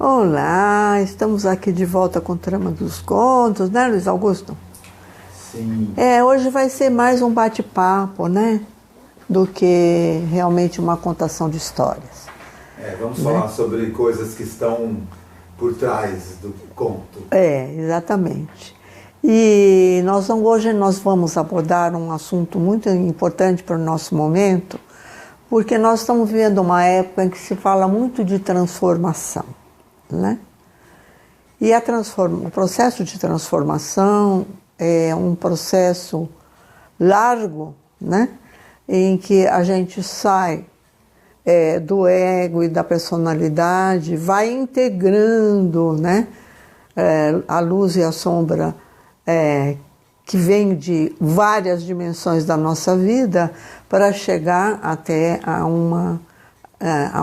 Olá, estamos aqui de volta com o Trama dos Contos, né, Luiz Augusto? Sim. Hoje vai ser mais um bate-papo, né, do que realmente uma contação de histórias. Vamos falar sobre coisas que estão por trás do conto. Exatamente. E hoje nós vamos abordar um assunto muito importante para o nosso momento, porque nós estamos vivendo uma época em que se fala muito de transformação, né? E o processo de transformação é um processo largo, né? Em que a gente sai do ego e da personalidade, vai integrando, né? A luz e a sombra que vem de várias dimensões da nossa vida para chegar até a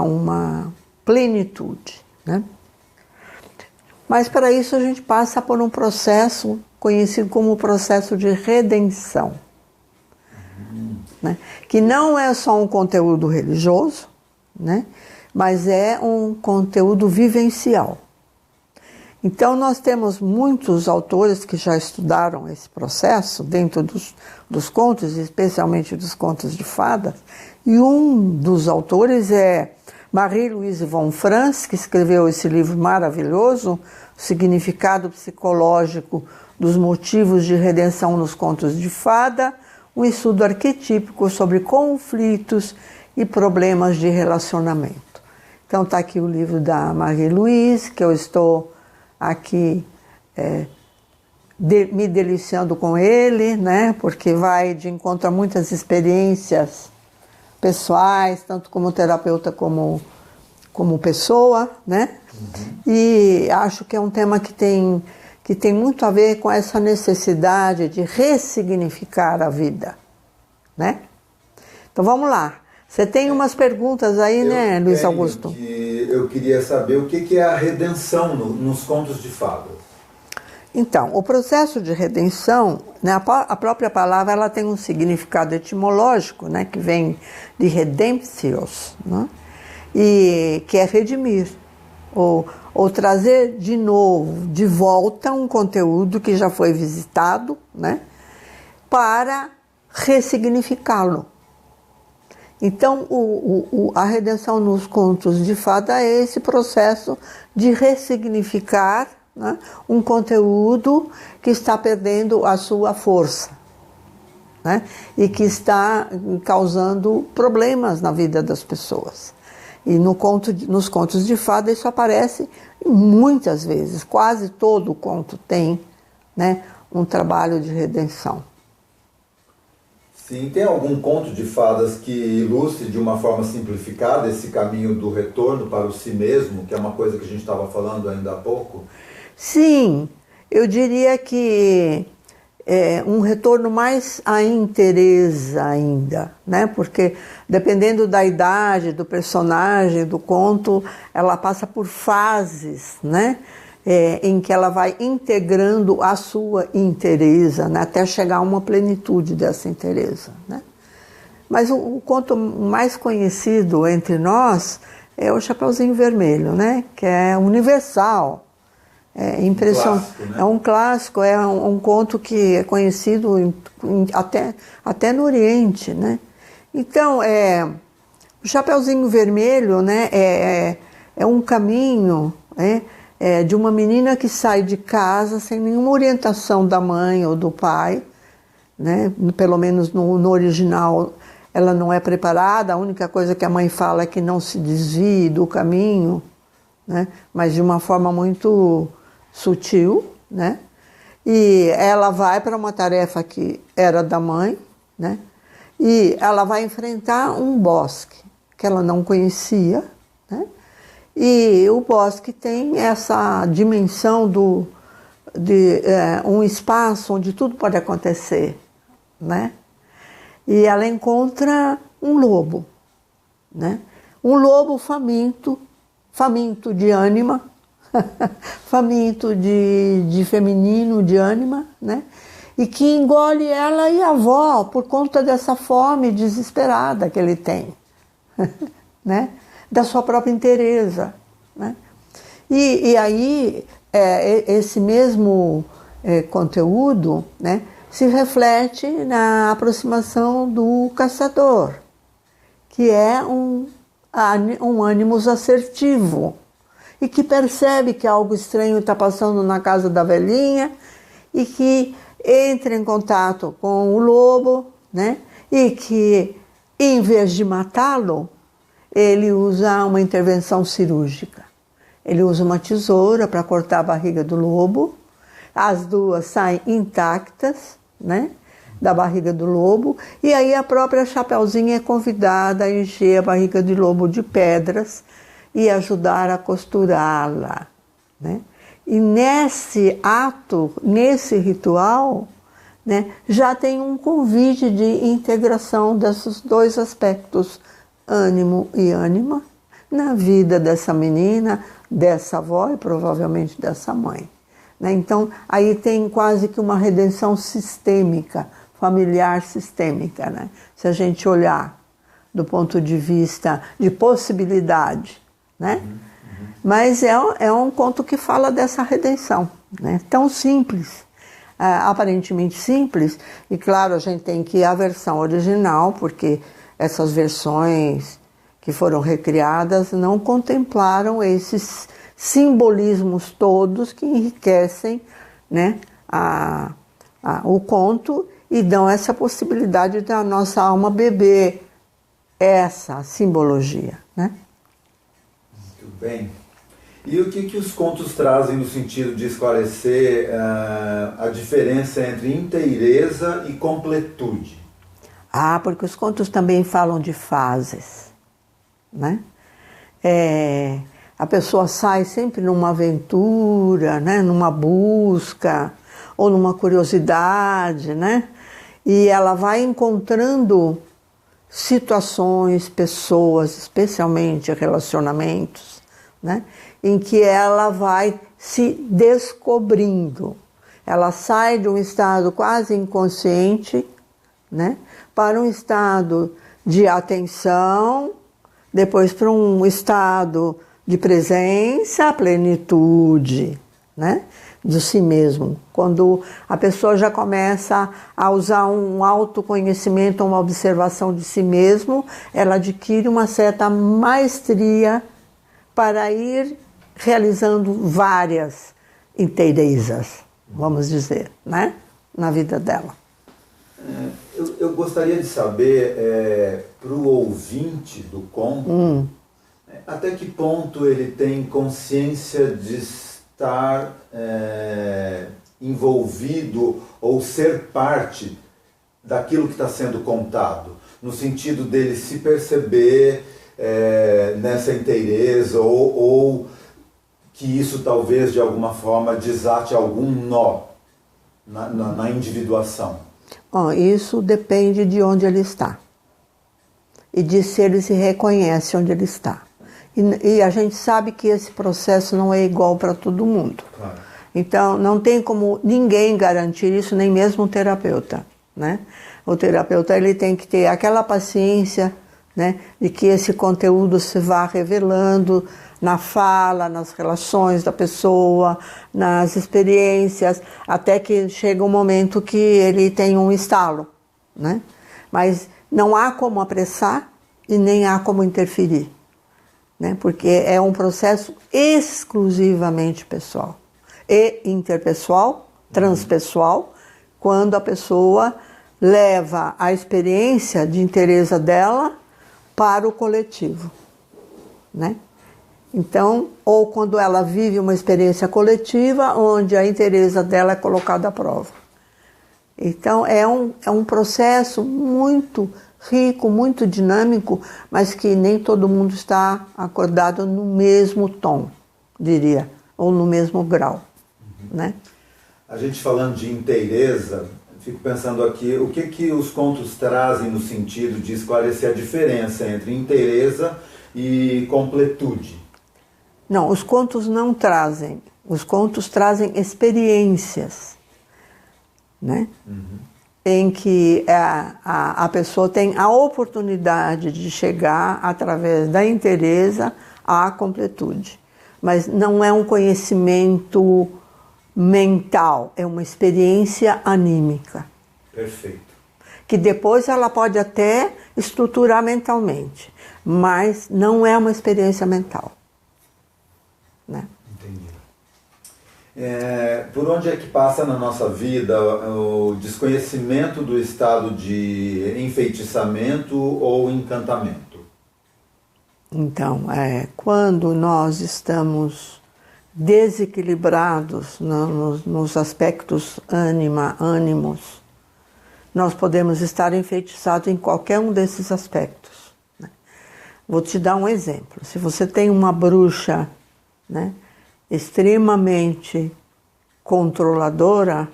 uma plenitude, né? Mas para isso a gente passa por um processo conhecido como o processo de redenção, né? Que não é só um conteúdo religioso, né? Mas é um conteúdo vivencial. Então nós temos muitos autores que já estudaram esse processo dentro dos contos, especialmente dos contos de fadas, e um dos autores é Marie-Louise von Franz, que escreveu esse livro maravilhoso, O Significado Psicológico dos Motivos de Redenção nos Contos de Fada, um estudo arquetípico sobre conflitos e problemas de relacionamento. Então está aqui o livro da Marie-Louise, que eu estou aqui me deliciando com ele, né? Porque vai de encontro a muitas experiências pessoais, tanto como terapeuta como pessoa, né? E acho que é um tema que tem muito a ver com essa necessidade de ressignificar a vida, né? Então vamos lá. Você tem umas perguntas aí, né, Luiz Augusto? Eu queria saber o que é a redenção nos contos de fadas. Então, o processo de redenção, né, a própria palavra ela tem um significado etimológico, né, que vem de redemptios, né, e que é redimir, ou trazer de novo, de volta um conteúdo que já foi visitado, né, para ressignificá-lo. Então, a redenção nos contos de fada é esse processo de ressignificar, né, um conteúdo que está perdendo a sua força, né, e que está causando problemas na vida das pessoas. E nos contos de fada isso aparece muitas vezes, quase todo conto tem, né, um trabalho de redenção. Sim, tem algum conto de fadas que ilustre de uma forma simplificada esse caminho do retorno para o si mesmo, que é uma coisa que a gente estava falando ainda há pouco? Sim, eu diria que é um retorno mais à inteireza ainda, né? Porque dependendo da idade do personagem, do conto, ela passa por fases, né? Em que ela vai integrando a sua inteireza, né, até chegar a uma plenitude dessa inteireza, né? Mas o conto mais conhecido entre nós é o Chapeuzinho Vermelho, né, que é universal. É um clássico, é um conto que é conhecido até no Oriente, né? Então, o Chapeuzinho Vermelho, né, é um caminho, de uma menina que sai de casa sem nenhuma orientação da mãe ou do pai, né? Pelo menos no original ela não é preparada, a única coisa que a mãe fala é que não se desvie do caminho, né? Mas de uma forma muito sutil, né? E ela vai para uma tarefa que era da mãe, né? E ela vai enfrentar um bosque que ela não conhecia, né? E o bosque tem essa dimensão de um espaço onde tudo pode acontecer, né? E ela encontra um lobo, né? Um lobo faminto de ânima, faminto de feminino, de ânima, né? E que engole ela e a avó por conta dessa fome desesperada que ele tem, né? Da sua própria inteireza, né? E aí, esse mesmo conteúdo, né, se reflete na aproximação do caçador, que é um ânimos assertivo e que percebe que algo estranho está passando na casa da velhinha e que entra em contato com o lobo, né? E que, em vez de matá-lo, ele usa uma intervenção cirúrgica. Ele usa uma tesoura para cortar a barriga do lobo, as duas saem intactas, né, da barriga do lobo, e aí a própria Chapeuzinho é convidada a encher a barriga de lobo de pedras e ajudar a costurá-la, né? E nesse ato, nesse ritual, né, já tem um convite de integração desses dois aspectos, ânimo e ânima, na vida dessa menina, dessa avó e provavelmente dessa mãe, né? Então, aí tem quase que uma redenção sistêmica, familiar sistêmica, né? Se a gente olhar do ponto de vista de possibilidade, né? Mas é um conto que fala dessa redenção, né? Tão simples, aparentemente simples, e claro, a gente tem que ir à versão original, porque essas versões que foram recriadas não contemplaram esses simbolismos todos que enriquecem, né, o conto e dão essa possibilidade da nossa alma beber essa simbologia, né? Muito bem. E o que os contos trazem no sentido de esclarecer a diferença entre inteireza e completude? Porque os contos também falam de fases, né? A pessoa sai sempre numa aventura, né? Numa busca ou numa curiosidade, né? E ela vai encontrando situações, pessoas, especialmente relacionamentos, né, em que ela vai se descobrindo. Ela sai de um estado quase inconsciente, né, para um estado de atenção, depois para um estado de presença, plenitude, né, de si mesmo. Quando a pessoa já começa a usar um autoconhecimento, uma observação de si mesmo, ela adquire uma certa maestria para ir realizando várias inteirezas, vamos dizer, né, na vida dela. Eu gostaria de saber, para o ouvinte do conto, até que ponto ele tem consciência de estar envolvido ou ser parte daquilo que está sendo contado, no sentido dele se perceber nessa inteireza ou que isso talvez de alguma forma desate algum nó na individuação. Isso depende de onde ele está e de se ele se reconhece onde ele está. E a gente sabe que esse processo não é igual para todo mundo. Claro. Então, não tem como ninguém garantir isso, nem mesmo o terapeuta, né? O terapeuta ele tem que ter aquela paciência, né, de que esse conteúdo se vá revelando na fala, nas relações da pessoa, nas experiências, até que chega um momento que ele tem um estalo, né? Mas não há como apressar e nem há como interferir, né? Porque é um processo exclusivamente pessoal e interpessoal, transpessoal, quando a pessoa leva a experiência de inteireza dela para o coletivo, né? Então, ou quando ela vive uma experiência coletiva onde a inteireza dela é colocada à prova. Então, é um processo muito rico, muito dinâmico, mas que nem todo mundo está acordado no mesmo tom, diria, ou no mesmo grau, né? A gente falando de inteireza, fico pensando aqui, o que os contos trazem no sentido de esclarecer a diferença entre inteireza e completude? Não, os contos não trazem. Os contos trazem experiências, né? Em que a pessoa tem a oportunidade de chegar, através da inteireza, à completude. mas não é um conhecimento mental, é uma experiência anímica. Perfeito. Que depois ela pode até estruturar mentalmente, mas não é uma experiência mental. Né? Entendi. Por onde é que passa na nossa vida o desconhecimento do estado de enfeitiçamento ou encantamento? Então, quando nós estamos desequilibrados nos aspectos ânimos, nós podemos estar enfeitiçados em qualquer um desses aspectos. Né? Vou te dar um exemplo. Se você tem uma bruxa, né, extremamente controladora,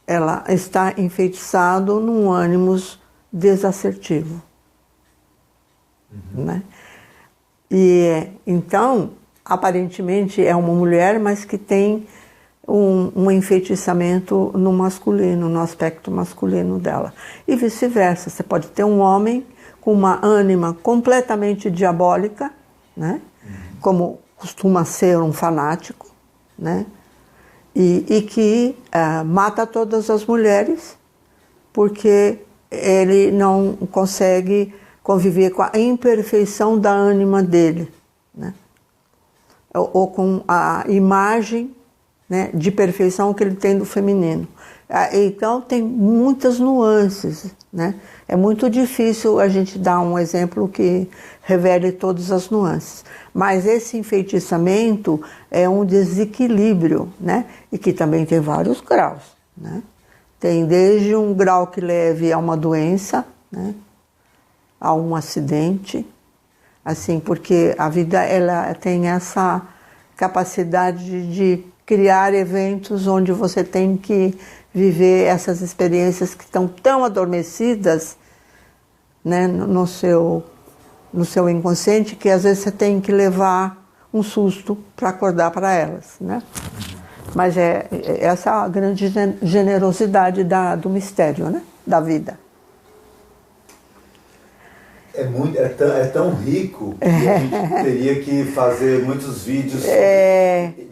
ela está enfeitiçada num ânimos desassertivo. Né? E então, aparentemente é uma mulher, mas que tem um enfeitiçamento no masculino, no aspecto masculino dela. E vice-versa, você pode ter um homem com uma ânima completamente diabólica, né? Como costuma ser um fanático, né? E que mata todas as mulheres porque ele não consegue conviver com a imperfeição da ânima dele, né? Ou com a imagem, né, de perfeição que ele tem do feminino. Então tem muitas nuances, né? É muito difícil a gente dar um exemplo que revele todas as nuances. Mas esse enfeitiçamento é um desequilíbrio, né? E que também tem vários graus, né? Tem desde um grau que leve a uma doença, né, a um acidente, assim, porque a vida ela tem essa capacidade de criar eventos onde você tem que viver essas experiências que estão tão adormecidas, né, no seu inconsciente, que às vezes você tem que levar um susto para acordar para elas, né? Mas essa é a grande generosidade do mistério, né, da vida. É tão rico que a gente teria que fazer muitos vídeos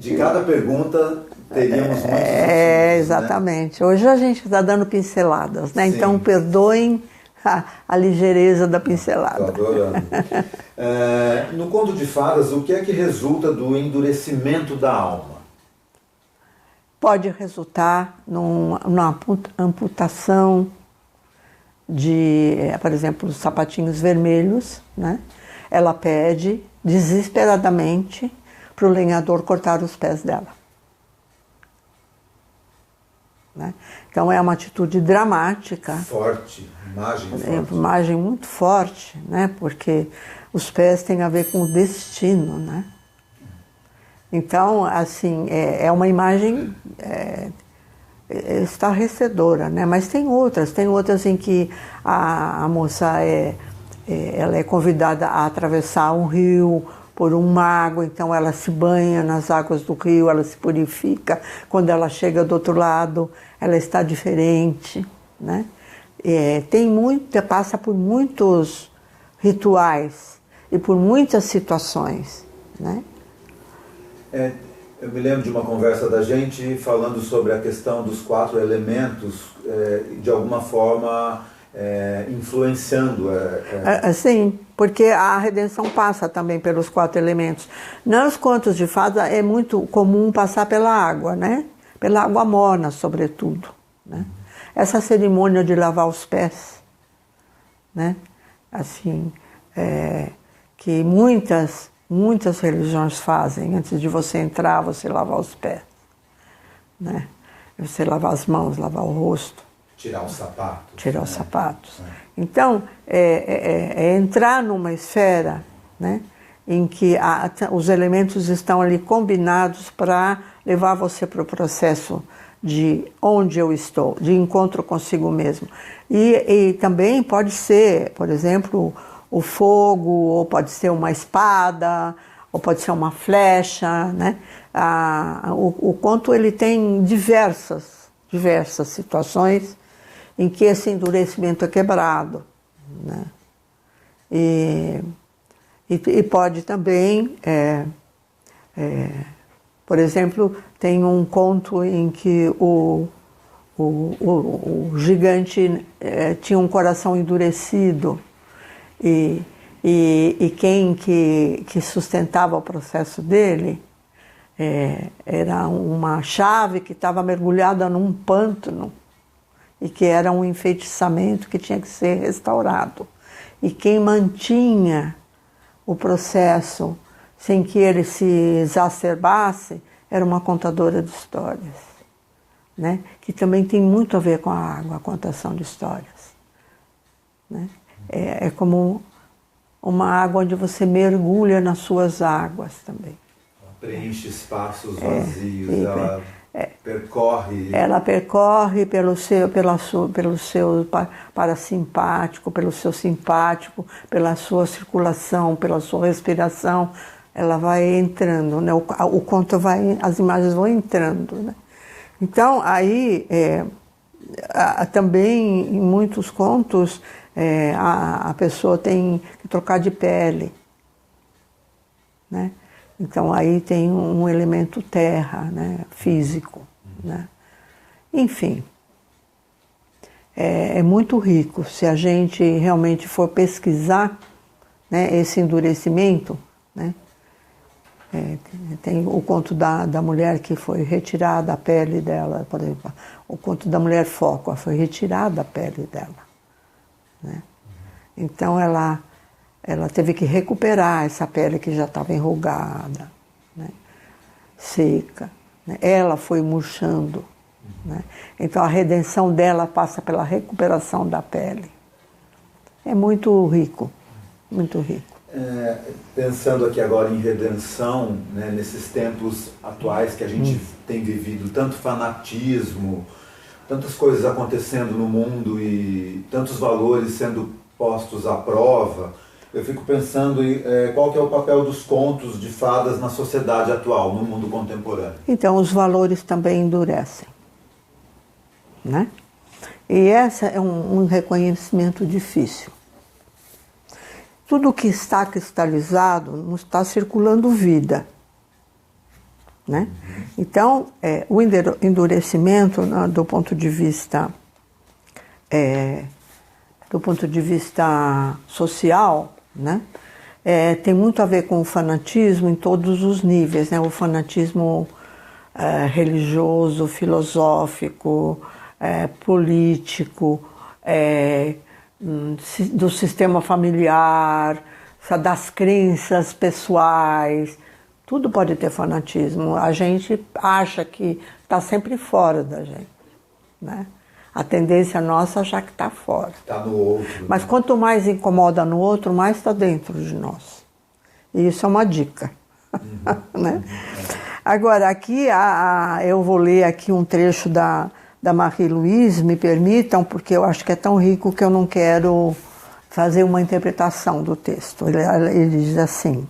de cada pergunta, teríamos muitos assuntos, exatamente. Né? Hoje a gente está dando pinceladas, né? Sim. Então perdoem a ligeireza da pincelada. Estou adorando. No conto de fadas, o que é que resulta do endurecimento da alma? Pode resultar numa amputação de, por exemplo, os sapatinhos vermelhos, né? Ela pede desesperadamente para o lenhador cortar os pés dela. Né? Então é uma atitude dramática. Forte, imagem forte. É uma imagem muito forte, né? Porque os pés têm a ver com o destino, né? Então, assim, é uma imagem estarrecedora, né? Mas tem outras em que a moça ela é convidada a atravessar um rio por um mago, então ela se banha nas águas do rio, ela se purifica. Quando ela chega do outro lado, ela está diferente, né? Passa por muitos rituais e por muitas situações, né? Eu me lembro de uma conversa da gente falando sobre a questão dos 4 elementos, de alguma forma influenciando. Sim, porque a redenção passa também pelos 4 elementos. Nos contos de fadas é muito comum passar pela água, né? Pela água morna, sobretudo, né? Essa cerimônia de lavar os pés, né? Assim, que muitas religiões fazem. Antes de você entrar, você lavar os pés, né? Você lavar as mãos, lavar o rosto. Tirar os sapatos. Tirar os sapatos. Então, entrar numa esfera, né, em que os elementos estão ali combinados para levar você para o processo de onde eu estou, de encontro consigo mesmo. E também pode ser, por exemplo, o fogo, ou pode ser uma espada, ou pode ser uma flecha, né? O conto ele tem diversas situações em que esse endurecimento é quebrado, né? E pode também Por exemplo, tem um conto em que o gigante tinha um coração endurecido e quem que sustentava o processo dele era uma chave que estava mergulhada num pântano e que era um enfeitiçamento que tinha que ser restaurado. E quem mantinha o processo sem que ele se exacerbasse era uma contadora de histórias, né? Que também tem muito a ver com a água, a contação de histórias, né? É como uma água onde você mergulha nas suas águas também. Preenche espaços vazios, ela percorre... Ela percorre pelo seu parasimpático, pelo seu simpático, pela sua circulação, pela sua respiração. Ela vai entrando, né? O conto vai, as imagens vão entrando, né? Então, aí, também em muitos contos, a pessoa tem que trocar de pele, né? Então, aí tem um elemento terra, né? Físico, né? Enfim, é muito rico. Se a gente realmente for pesquisar, né, esse endurecimento, né? Tem o conto da mulher que foi retirada a pele dela, por exemplo, o conto da mulher foca, foi retirada a pele dela, né? Então ela teve que recuperar essa pele que já estava enrugada, né? Seca, né? Ela foi murchando, né? Então a redenção dela passa pela recuperação da pele. É muito rico, muito rico. Pensando aqui agora em redenção, né, nesses tempos atuais que a gente tem vivido tanto fanatismo, tantas coisas acontecendo no mundo e tantos valores sendo postos à prova, eu fico pensando em qual que é o papel dos contos de fadas na sociedade atual, no mundo contemporâneo. Então os valores também endurecem, né? E esse é um reconhecimento difícil. Tudo que está cristalizado não está circulando vida, né? Então, o endurecimento, né, do ponto de vista social, né, tem muito a ver com o fanatismo em todos os níveis, né? O fanatismo religioso, filosófico, político, do sistema familiar, das crenças pessoais, tudo pode ter fanatismo. A gente acha que está sempre fora da gente, né? A tendência nossa é achar que está fora. Está no outro. Mas quanto mais incomoda no outro, mais está dentro de nós. E isso é uma dica. Né? Agora, aqui eu vou ler aqui um trecho da Marie-Louise, me permitam, porque eu acho que é tão rico que eu não quero fazer uma interpretação do texto. Ele diz assim: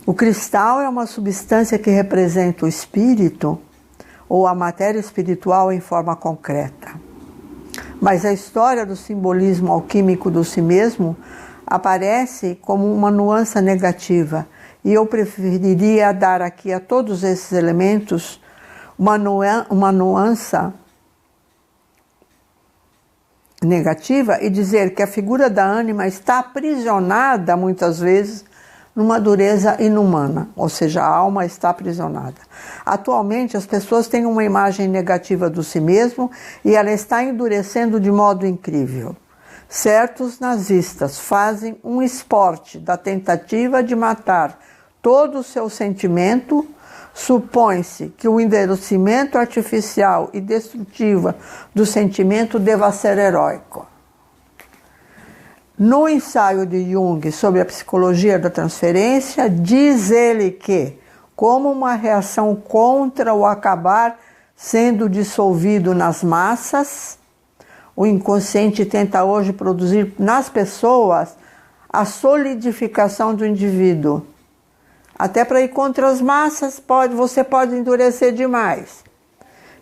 o cristal é uma substância que representa o espírito ou a matéria espiritual em forma concreta. Mas a história do simbolismo alquímico do si mesmo aparece como uma nuance negativa, e eu preferiria dar aqui a todos esses elementos uma nuance negativa e dizer que a figura da ânima está aprisionada, muitas vezes, numa dureza inumana, ou seja, a alma está aprisionada. Atualmente, as pessoas têm uma imagem negativa do si mesmo e ela está endurecendo de modo incrível. Certos nazistas fazem um esporte da tentativa de matar todo o seu sentimento. Supõe-se que o endurecimento artificial e destrutivo do sentimento deva ser heróico. No ensaio de Jung sobre a psicologia da transferência, diz ele que, como uma reação contra o acabar sendo dissolvido nas massas, o inconsciente tenta hoje produzir nas pessoas a solidificação do indivíduo. Até para ir contra as massas, você pode endurecer demais.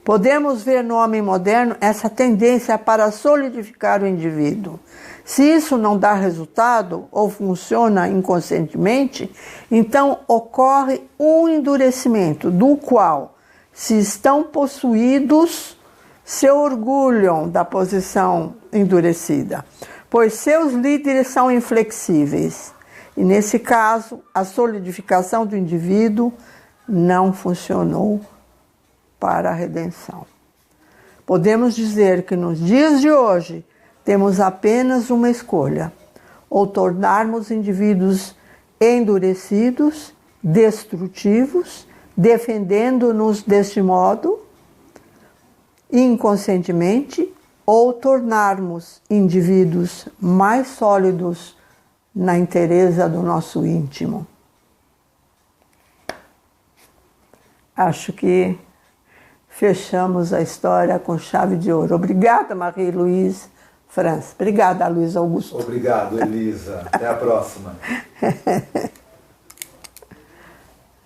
Podemos ver no homem moderno essa tendência para solidificar o indivíduo. Se isso não dá resultado ou funciona inconscientemente, então ocorre um endurecimento, do qual, se estão possuídos, se orgulham da posição endurecida, pois seus líderes são inflexíveis. E nesse caso, a solidificação do indivíduo não funcionou para a redenção. Podemos dizer que nos dias de hoje temos apenas uma escolha: ou tornarmos indivíduos endurecidos, destrutivos, defendendo-nos deste modo, inconscientemente, ou tornarmos indivíduos mais sólidos na inteireza do nosso íntimo. Acho que fechamos a história com chave de ouro. Obrigada, Marie-Louise França. Obrigada, Luiz Augusto. Obrigado, Elisa. Até a próxima.